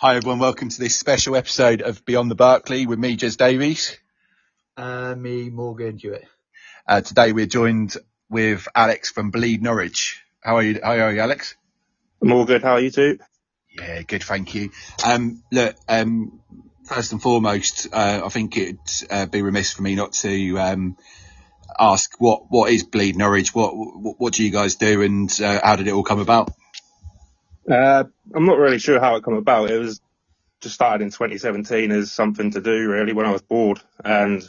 Hi everyone, welcome to this special episode of Beyond the Berkeley with me, Jez Davies. Me, Morgan Hewitt. Today we're joined with Alex from BleedNorwich. How are you, Alex? I'm all good. How are you two? Yeah, good, thank you. First and foremost, I think it'd be remiss for me not to ask what is BleedNorwich? What do you guys do, and how did it all come about? I'm not really sure how it come about. It was just started in 2017 as something to do, really, when I was bored, and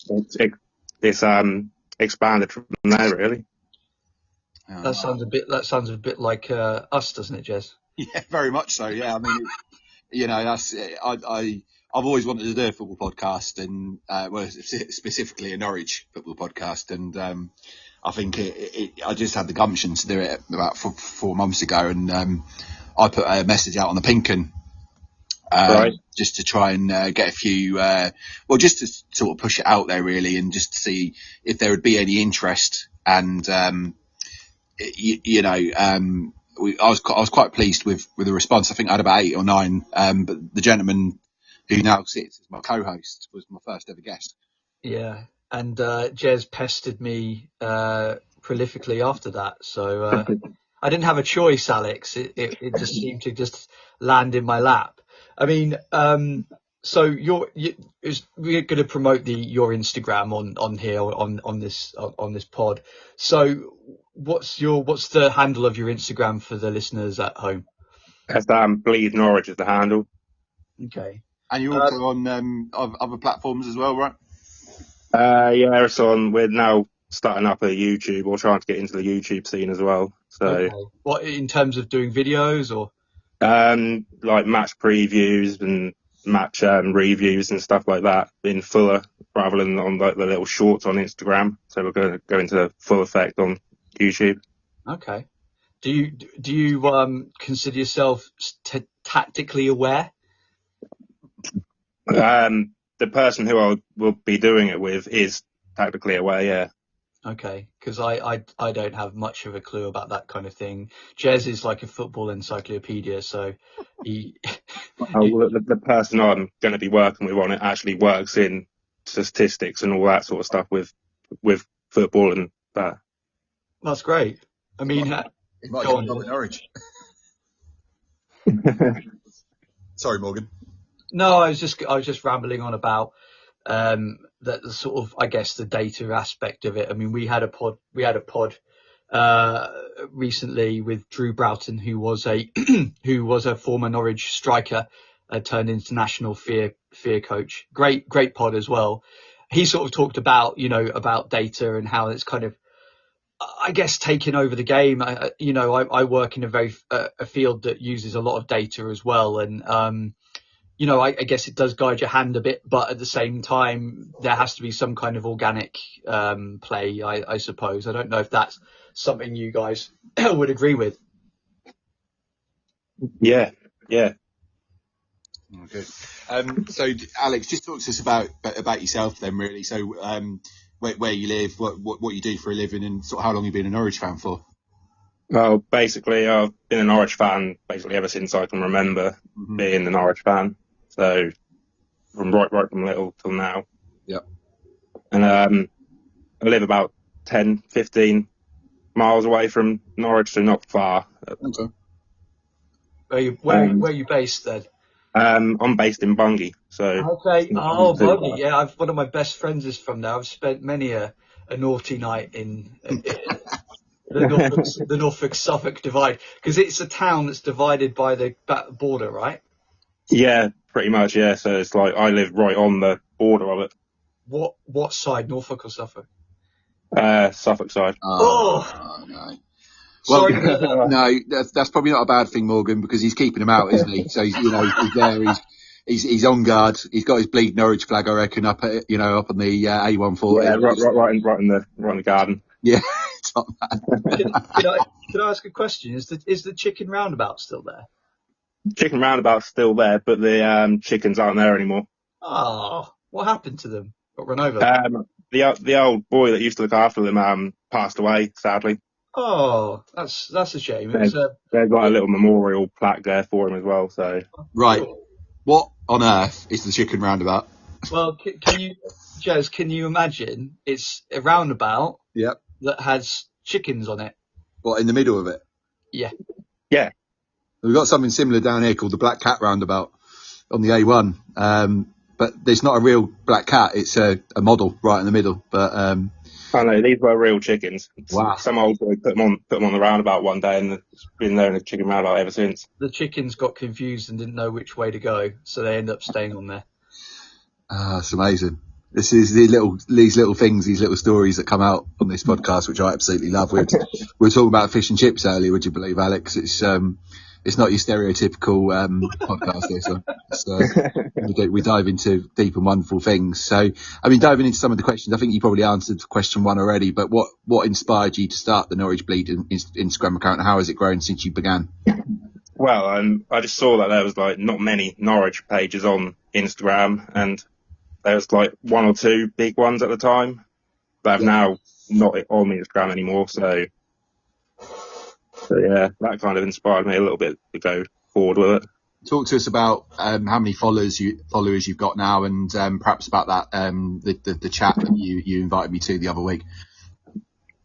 it's expanded from there, really. That sounds a bit like us, doesn't it, Jez? Yeah, very much so. Yeah, I mean, that's I've always wanted to do a football podcast, and specifically a Norwich football podcast, and I think I just had the gumption to do it about 4 months ago, and I put a message out on the Pinken. Right. Just to try and get a few, just to sort of push it out there really, and just to see if there would be any interest. And I was quite pleased with the response. I think I had about 8 or 9. But the gentleman who now sits as my co-host was my first ever guest. Yeah, and Jez pestered me prolifically after that, so I didn't have a choice, Alex. It just seemed to just land in my lap. I mean, so we're going to promote your Instagram on here on this pod. So what's the handle of your Instagram for the listeners at home? That's BleedNorwich is the handle. Okay. And you're also on other platforms as well, right? Yeah, it's on. We're now starting up a YouTube, or trying to get into the YouTube scene as well. So, okay. What in terms of doing videos or? Like match previews and match reviews and stuff like that in fuller, rather than on like the little shorts on Instagram. So we're going to go into full effect on YouTube. Okay. Do you consider yourself tactically aware? The person who I will be doing it with is tactically aware. Yeah. Okay, because I don't have much of a clue about that kind of thing. Jez is like a football encyclopedia, so he. The person I'm going to be working with on it actually works in statistics and all that sort of stuff with football and that. That's great. I mean, It might go on Norwich. Sorry, Morgan. No, I was just rambling on about that the sort of, I guess, the data aspect of it. I mean, we had a pod recently with Drew Broughton, who was a former Norwich striker, turned international fear coach. Great pod as well. He sort of talked about about data and how it's kind of, I guess, taken over the game. I work in a field that uses a lot of data as well, and I guess it does guide your hand a bit, but at the same time, there has to be some kind of organic play, I suppose. I don't know if that's something you guys would agree with. Yeah. Okay. So, Alex, just talk to us about yourself then, really. So, where you live, what you do for a living, and sort of how long you've been a Norwich fan for. Well, basically, I've been a Norwich fan basically ever since I can remember being a Norwich fan. So from right from little till now. Yep. And I live about 10, 15 miles away from Norwich, so not far. Okay. Where are you based then? I'm based in Bungay, so. Okay. Oh, Bungay. Yeah, one of my best friends is from there. I've spent many a naughty night in the Norfolk Suffolk divide, because it's a town that's divided by the border, right? Yeah, pretty much. Yeah, so it's like I live right on the border of it. What side, Norfolk or Suffolk? Suffolk side. Oh no. Well, no, that's probably not a bad thing, Morgan, because he's keeping him out, isn't he? So he's there. He's on guard. He's got his Bleed Norwich flag, I reckon, up on the A140. Yeah, right in the garden. Yeah, it's not bad. Can I ask a question? Is the chicken roundabout still there? Chicken roundabout's still there, but the chickens aren't there anymore. Oh, what happened to them? Got run over? The old boy that used to look after them passed away, sadly. Oh, that's a shame. It There's, was there's like a little memorial plaque there for him as well. So Right. cool. What on earth is the chicken roundabout? Well, can you, Jez, can you imagine? It's a roundabout Yep. that has chickens on it. What, in the middle of it? Yeah. yeah, We've got something similar down here called the Black Cat Roundabout on the A1. But there's not a real black cat. It's a model right in the middle. But I know these were real chickens. wow. Some old boy put them on the roundabout one day, and it's been there in the chicken roundabout ever since. The chickens got confused and didn't know which way to go, so they ended up staying on there. It's amazing. This is these little things, these little stories that come out on this podcast, which I absolutely love. We were talking about fish and chips earlier. Would you believe, Alex? It's not your stereotypical podcast. This one. We dive into deep and wonderful things. So, I mean, diving into some of the questions, I think you probably answered question one already. But what inspired you to start the Norwich Bleed Instagram account? How has it grown since you began? Well, I just saw that there was like not many Norwich pages on Instagram, and there was like one or two big ones at the time that have now not on Instagram anymore. So yeah, that kind of inspired me a little bit to go forward with it. Talk to us about how many followers you've got now, and perhaps about that the chat that you invited me to the other week.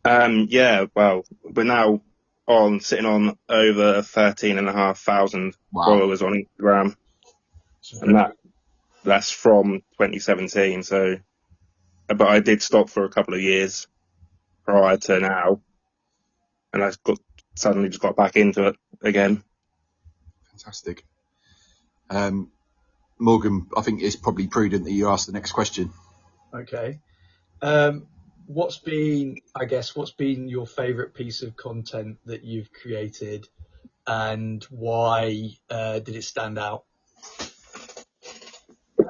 Yeah, well, we're now sitting on over 13,500 followers on Instagram, and that's from 2017. So, but I did stop for a couple of years prior to now, and suddenly just got back into it again. Fantastic. Morgan, I think it's probably prudent that you ask the next question. Okay. What's been your favourite piece of content that you've created, and why did it stand out?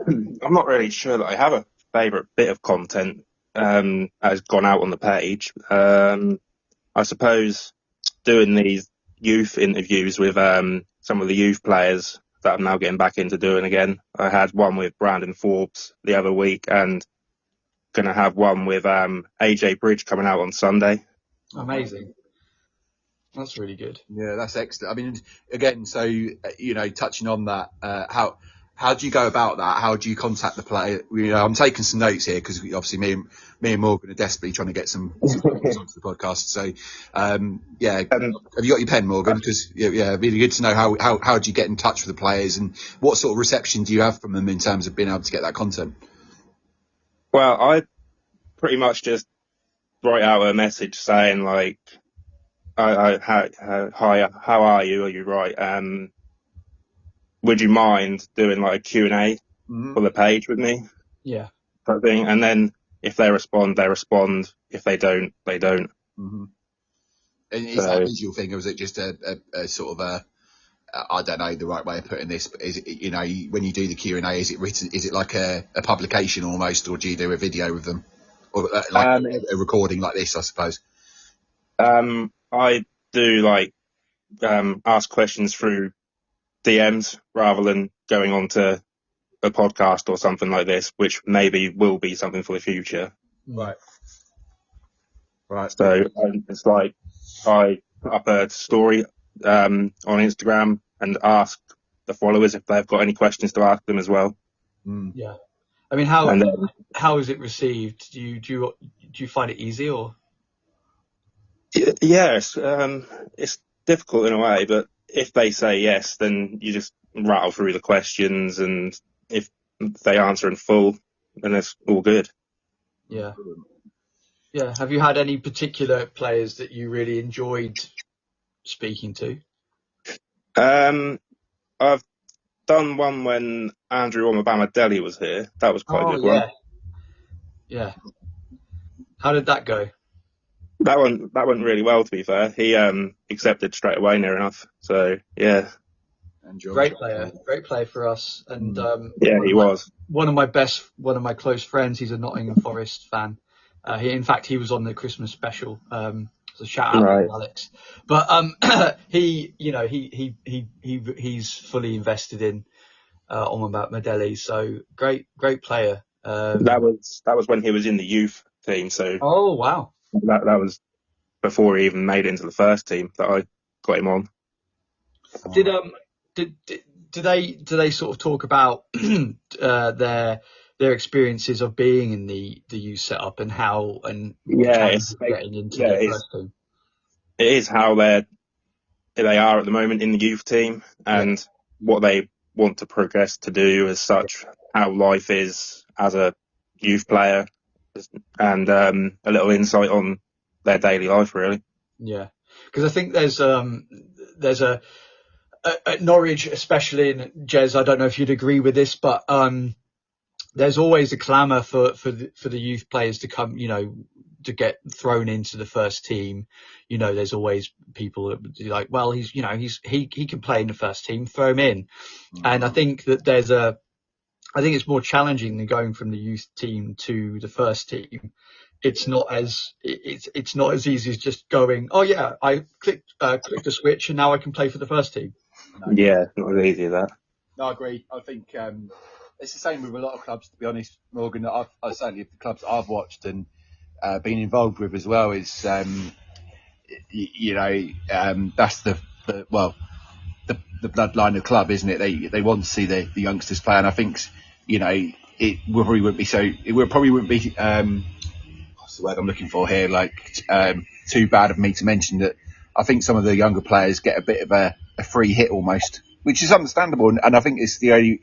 I'm not really sure that I have a favourite bit of content that has gone out on the page. I suppose doing these youth interviews with some of the youth players that I'm now getting back into doing again. I had one with Brandon Forbes the other week, and going to have one with AJ Bridge coming out on Sunday. Amazing. That's really good. Yeah, that's excellent. I mean, again, so touching on that, how do you go about that? How do you contact the player? I'm taking some notes here because obviously me and Morgan are desperately trying to get some onto the podcast. So, have you got your pen, Morgan? Because it'd be good to know how do you get in touch with the players, and what sort of reception do you have from them in terms of being able to get that content? Well, I pretty much just write out a message saying like, hi, how are you? Are you right? Would you mind doing like a Q&A for the page with me? Yeah. Type thing. And then if they respond, they respond. If they don't, they don't. Mm-hmm. And is that a visual thing, or is it just a sort of I don't know the right way of putting this, but is it, when you do the Q&A, is it written? Is it like a publication almost, or do you do a video with them, or like a recording like this, I suppose? I do like ask questions through DMs rather than going on to a podcast or something like this, which maybe will be something for the future. Right. So it's like I put up a story on Instagram and ask the followers if they've got any questions to ask them as well. Yeah. I mean, how is it received? Do you find it easy, or? Yes, it's difficult in a way, but if they say yes, then you just rattle through the questions, and if they answer in full, then it's all good. Yeah. Yeah. Have you had any particular players that you really enjoyed speaking to? I've done one when Andrew Omobama-Dele was here. That was quite a good one. Yeah. How did that go? That went really well, to be fair. He accepted straight away, near enough. So yeah. Great player for us. And he was one of my close friends. He's a Nottingham Forest fan. He was on the Christmas special. So shout out to Alex. But he's fully invested in Omobama-Dele. So great player. That was when he was in the youth team. So oh wow, that was before he even made it into the first team that I got him on. Do they sort of talk about their experiences of being in the youth setup and how and the challenges of getting into the first team? It is how they are at the moment in the youth team and what they want to progress to do as such, how life is as a youth player, and a little insight on their daily life, really. Yeah, because I think there's a at Norwich, especially in Jez, I don't know if you'd agree with this, but there's always a clamour for the youth players to come, to get thrown into the first team. There's always people that would be like, well, he can play in the first team, throw him in. And I think that I think it's more challenging than going from the youth team to the first team. It's not as easy as just going, oh yeah, I clicked a switch and now I can play for the first team. No. Yeah, not as easy as that. No, I agree. I think it's the same with a lot of clubs, to be honest, Morgan. That I certainly the clubs that I've watched and been involved with as well is, that's the bloodline of the club, isn't it? They want to see the youngsters play, and I think it probably wouldn't be what's the word I'm looking for here? Too bad of me to mention that I think some of the younger players get a bit of a free hit almost, which is understandable, and I think it's the only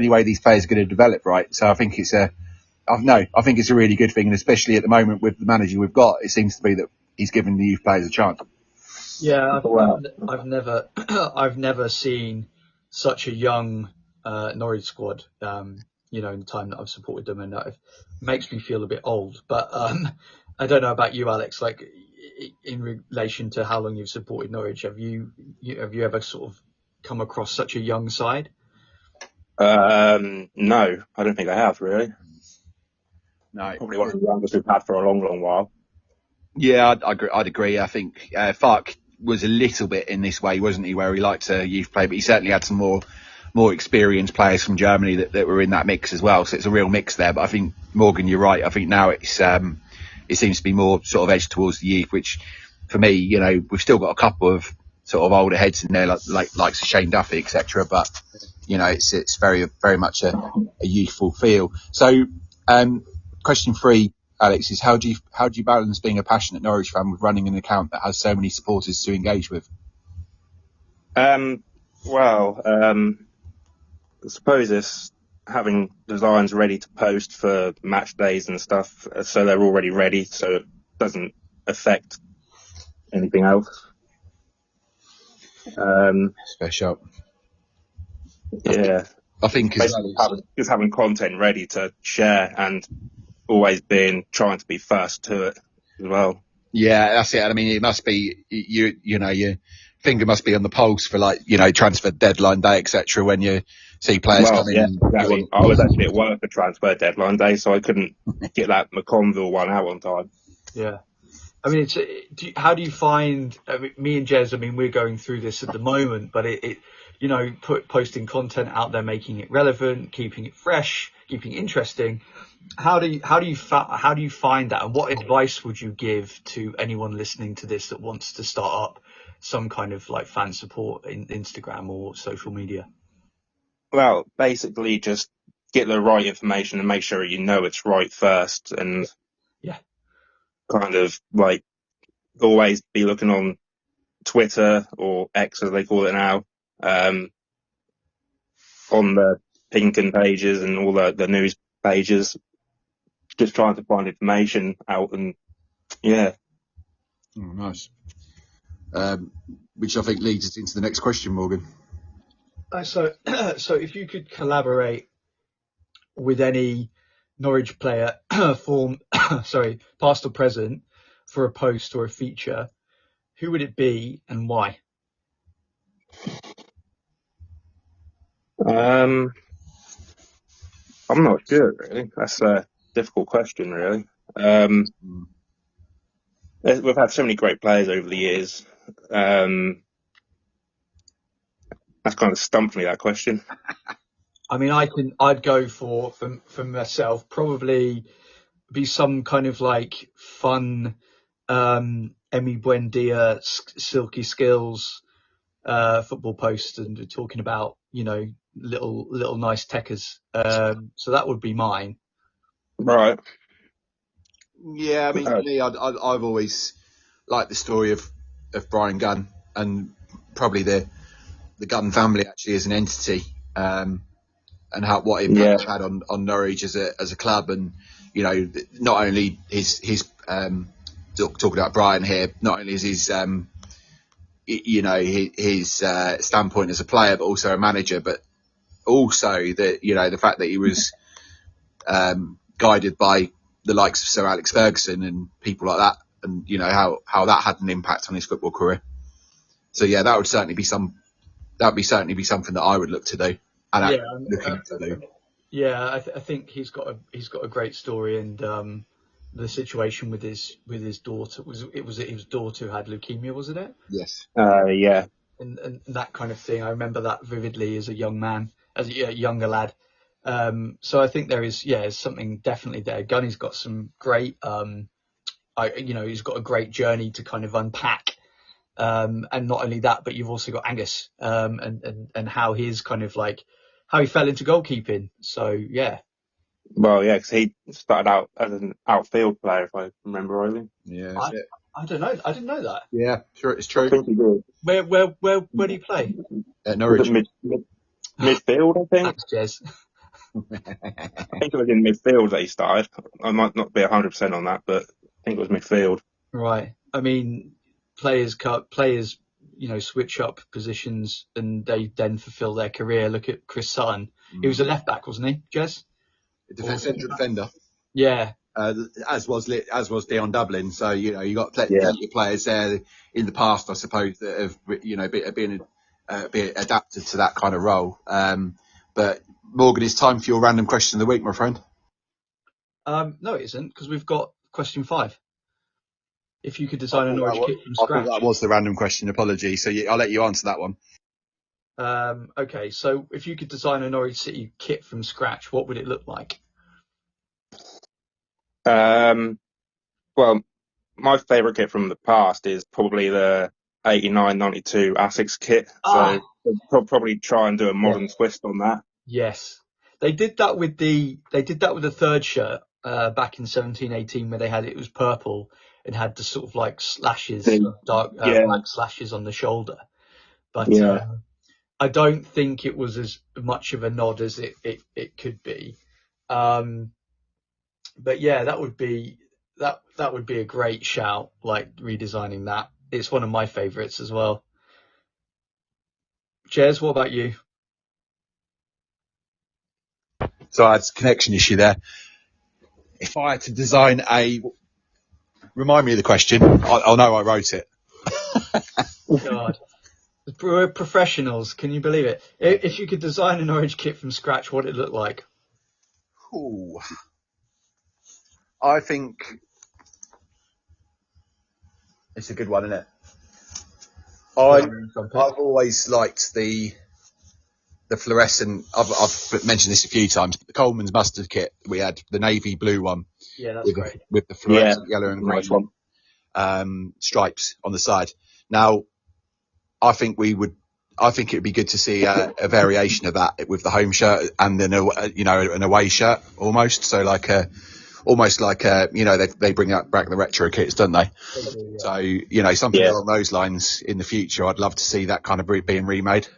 way these players are going to develop, right? So I think I think it's a really good thing, and especially at the moment with the manager we've got, it seems to be that he's giving the youth players a chance. Yeah, I've never seen such a young Norwich squad. In the time that I've supported them, and it makes me feel a bit old. But I don't know about you, Alex. Like in relation to how long you've supported Norwich, have you ever sort of come across such a young side? No, I don't think I have really. No, probably one of the youngest we've had for a long, long while. Yeah, I'd agree. I think Fark was a little bit in this way, wasn't he, where he liked to youth play, but he certainly had some more experienced players from Germany that were in that mix as well. So it's a real mix there. But I think, Morgan, you're right. I think now it seems to be more sort of edged towards the youth, which for me, we've still got a couple of sort of older heads in there, like Shane Duffy, etc. But it's very, very much a youthful feel. So, question 3, Alex, is how do you balance being a passionate Norwich fan with running an account that has so many supporters to engage with? I suppose it's having designs ready to post for match days and stuff, so they're already ready, so it doesn't affect anything else. Fair shot. Yeah, I think just having content ready to share and always trying to be first to it as well. Yeah, that's it. I mean, it must be your finger must be on the pulse for transfer deadline day, etc. When you see players come in. Yeah, exactly. I was actually at work for transfer deadline day, so I couldn't get that McConville one out on time. Yeah. I mean, how do you find? Me and Jez, we're going through this at the moment, but posting content out there, making it relevant, keeping it fresh, keeping it interesting. How do you find that, and what advice would you give to anyone listening to this that wants to start up some kind of fan support in Instagram or social media? Well, basically just get the right information and make sure it's right first, and kind of always be looking on Twitter or X as they call it now, on the Pinkin pages and all the news pages, just trying to find information out, and nice. Which I think leads us into the next question, Morgan. So if you could collaborate with any Norwich player, past or present, for a post or a feature, who would it be and why? I'm not sure really. That's a difficult question, really. We've had so many great players over the years. That's kind of stumped me, that question. I mean, I'd go for myself, probably be some kind of fun Emi Buendia, Silky Skills, football post, and we're talking about, little nice techers. So that would be mine. Right. Yeah, I mean, for me, I've always liked the story of Brian Gunn, and probably the Gunn family actually as an entity, and what impact it had on Norwich as a club, and not only his talking about Brian here, not only is his his standpoint as a player, but also a manager, but also the fact that he was guided by the likes of Sir Alex Ferguson and people like that, and how that had an impact on his football career. So yeah, that would certainly be something that I would look to do, and looking to do. Yeah, I think he's got a great story, and the situation with his daughter was his daughter who had leukemia, wasn't it? Yes. Yeah. And that kind of thing. I remember that vividly as a young man, as a younger lad. So I think there is something definitely there. Gunny's got some great, he's got a great journey to kind of unpack. And not only that, but you've also got Angus, and how his kind of how he fell into goalkeeping. So yeah. Well, yeah, because he started out as an outfield player, if I remember rightly. Yeah. I don't know. I didn't know that. Yeah, sure, it's true. I think he did. Where do you play? At Norwich. Midfield, I think. Thanks, Jez. I think it was in midfield that he started. I might not be 100% on that, but I think it was midfield. Right. I mean, players, switch up positions and they then fulfill their career. Look at Chris Sutton. He was a left back, wasn't he, Jez? Central defender. Yeah. As was Dion Dublin. So you got plenty of players there in the past, I suppose, that have been adapted to that kind of role. But Morgan, it's time for your random question of the week, my friend. No, it isn't, because we've got question 5. If you could design a Norwich kit from scratch. I thought that was the random question. Apologies. So I'll let you answer that one. Okay, so if you could design a Norwich City kit from scratch, what would it look like? Well, my favourite kit from the past is probably the 89-92 Asics kit. So probably try and do a modern twist on that. Yes, they did that with the third shirt back in 17-18, where it was purple and had the sort of slashes, dark black slashes on the shoulder. But I don't think it was as much of a nod as it could be. But yeah, that would be a great shout, redesigning that. It's one of my favourites as well. Jez, what about you? So I had a connection issue there. If I had to design remind me of the question. I'll know I wrote it. God, we're professionals. Can you believe it? If you could design an Norwich kit from scratch, what would it look like? Ooh. I think it's a good one, isn't it? I've always liked the fluorescent. I've mentioned this a few times. But the Coleman's mustard kit, we had the navy blue one. Yeah, that's great. With the fluorescent yellow and green stripes on the side. Now, I think it would be good to see a variation of that with the home shirt and then an away shirt almost. So they bring back the retro kits, don't they? They do, yeah. So something along those lines in the future. I'd love to see that kind of being remade.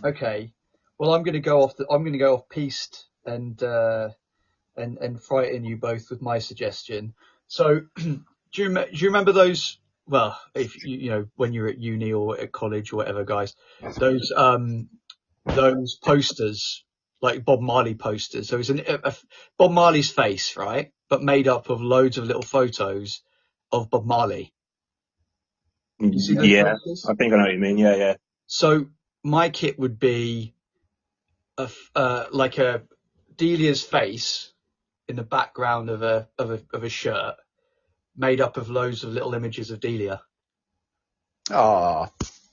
Okay, well I'm going to go off piste and frighten you both with my suggestion. So do you remember those? Well, if when you're at uni or at college or whatever, guys, those posters, like Bob Marley posters. So it's Bob Marley's face, right? But made up of loads of little photos of Bob Marley. You see those posters? I think I know what you mean. Yeah. So my kit would be a Delia's face in the background of a shirt, made up of loads of little images of Delia. Oh,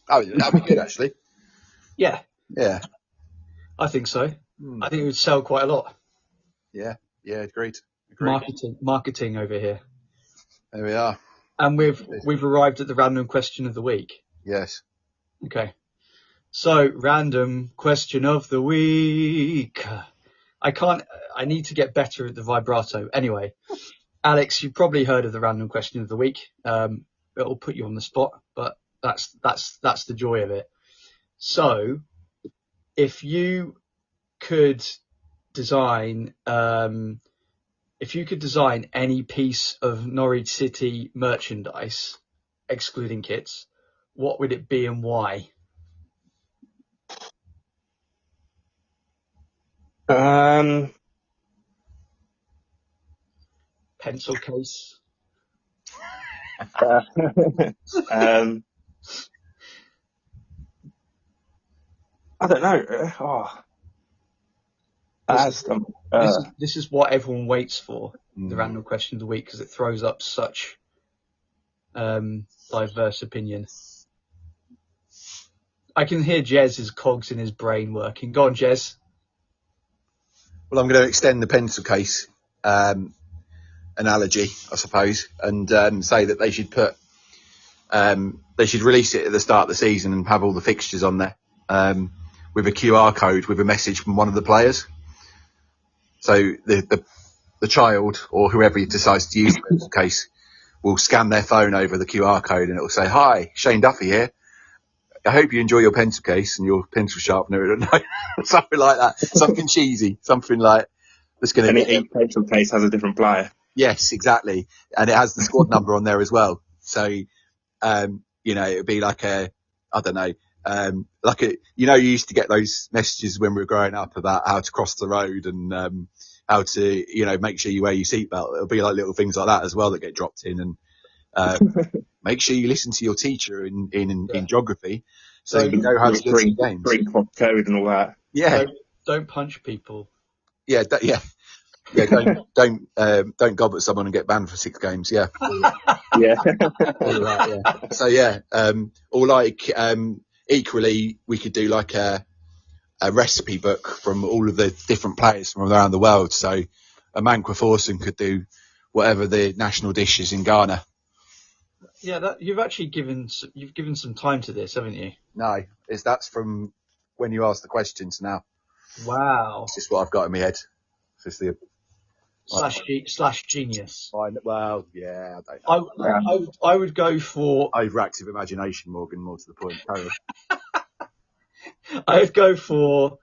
that'd be good actually. Yeah. Yeah. I think so. I think it would sell quite a lot. Yeah. Yeah. Agreed. Marketing over here. There we are. And we've arrived at the random question of the week. Yes. Okay. So, random question of the week. I need to get better at the vibrato. Anyway, Alex, you've probably heard of the random question of the week. It'll put you on the spot, but that's the joy of it. So, if you could design any piece of Norwich City merchandise, excluding kits, what would it be and why? Pencil case. I don't know. This is what everyone waits for, the random question of the week, because it throws up such diverse opinion. I can hear Jez's cogs in his brain working. Go on, Jez. Well, I'm going to extend the pencil case analogy, I suppose, and say that they should release it at the start of the season and have all the fixtures on there with a QR code with a message from one of the players. So the child or whoever decides to use the pencil case will scan their phone over the QR code and it will say, "Hi, Shane Duffy here. I hope you enjoy your pencil case and your pencil sharpener." Something like that. Something cheesy. Something like that's going to. Each pencil case has a different player. Yes, exactly, and it has the squad number on there as well. So, it'd be like I don't know, you used to get those messages when we were growing up about how to cross the road and how to, make sure you wear your seatbelt. It'll be like little things like that as well that get dropped in, and make sure you listen to your teacher in geography, so you know how to get some games. Green code and all that. Yeah. Don't punch people. Yeah. Don't gob at someone and get banned for 6 games. Yeah. Yeah. All right, yeah. So yeah, or like equally, we could do like a recipe book from all of the different players from around the world. So a Mankwa Forsen could do whatever the national dish is in Ghana. Yeah, you've actually given some time to this, haven't you? No, that's from when you asked the questions. Now. Wow. It's just what I've got in my head. It's just the slash genius. Well, yeah, I don't know. I would go for overactive imagination, Morgan. More to the point. I would go for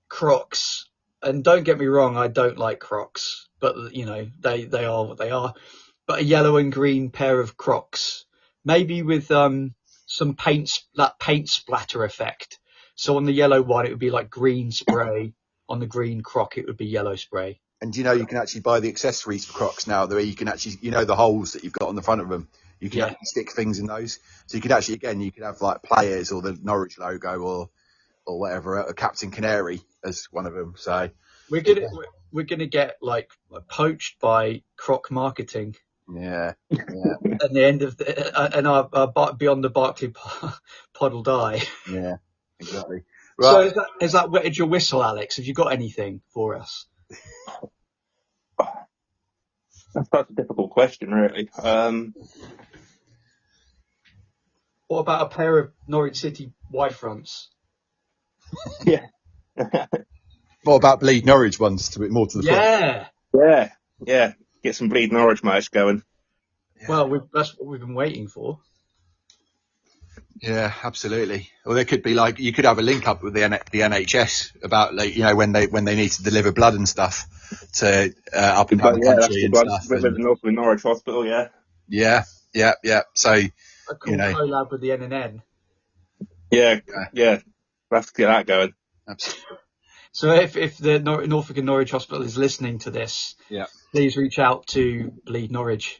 Crocs, and don't get me wrong, I don't like Crocs, but they are what they are. But a yellow and green pair of Crocs, maybe with some paint splatter effect. So on the yellow one, it would be like green spray. On the green Croc, it would be yellow spray. And you can actually buy the accessories for Crocs now, the way you can actually, the holes that you've got on the front of them. You can actually stick things in those. So you could actually, you could have like players or the Norwich logo or whatever, a Captain Canary as one of them. So we're gonna get like poached by Croc marketing. Yeah. At the end of our Beyond the Barclay pod will die. Yeah, exactly. Right. So has that wetted your whistle, Alex? Have you got anything for us? That's such a difficult question, really. What about a pair of Norwich City wide fronts? Yeah. What about BleedNorwich ones to be more to the point? Yeah. Get some BleedNorwich merch going. Yeah. Well, that's what we've been waiting for. Yeah, absolutely. Or there could be you could have a link up with the NHS about when they need to deliver blood and stuff to up and down the country and stuff. With the Norwich Hospital, yeah. Yeah. So a cool collab with the NNN. Yeah. We'll have to get that going. Absolutely. So if the Norfolk and Norwich Hospital is listening to this, please reach out to BleedNorwich.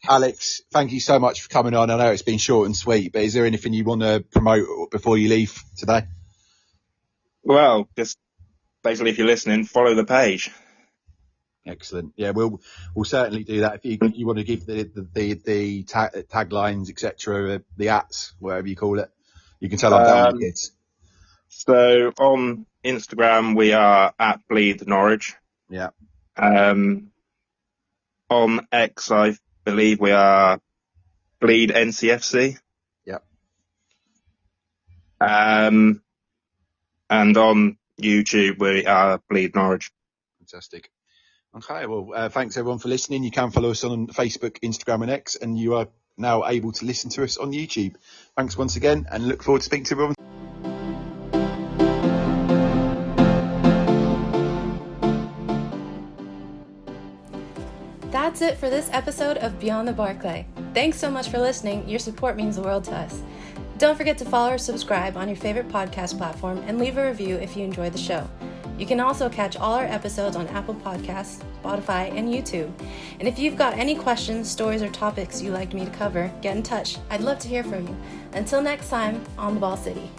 Alex, thank you so much for coming on. I know it's been short and sweet, but is there anything you want to promote before you leave today? Well, just basically, if you're listening, follow the page. Excellent. Yeah, we'll certainly do that. If you want to give the taglines, etc., the ats, whatever you call it, you can tell I'm down with kids. So on Instagram, we are at BleedNorwich. Yeah. On X, I believe we are Bleed NCFC. Yep. And on YouTube, we are Bleed Norwich. Fantastic. Okay, well, thanks everyone for listening. You can follow us on Facebook, Instagram and X, and you are now able to listen to us on YouTube. Thanks once again, and look forward to speaking to everyone. That's it for this episode of Beyond the Barclay. Thanks so much for listening. Your support means the world to us. Don't forget to follow or subscribe on your favorite podcast platform and leave a review if you enjoyed the show. You can also catch all our episodes on Apple Podcasts, Spotify, and YouTube. And if you've got any questions, stories, or topics you'd like me to cover, get in touch. I'd love to hear from you. Until next time, on the Ball City.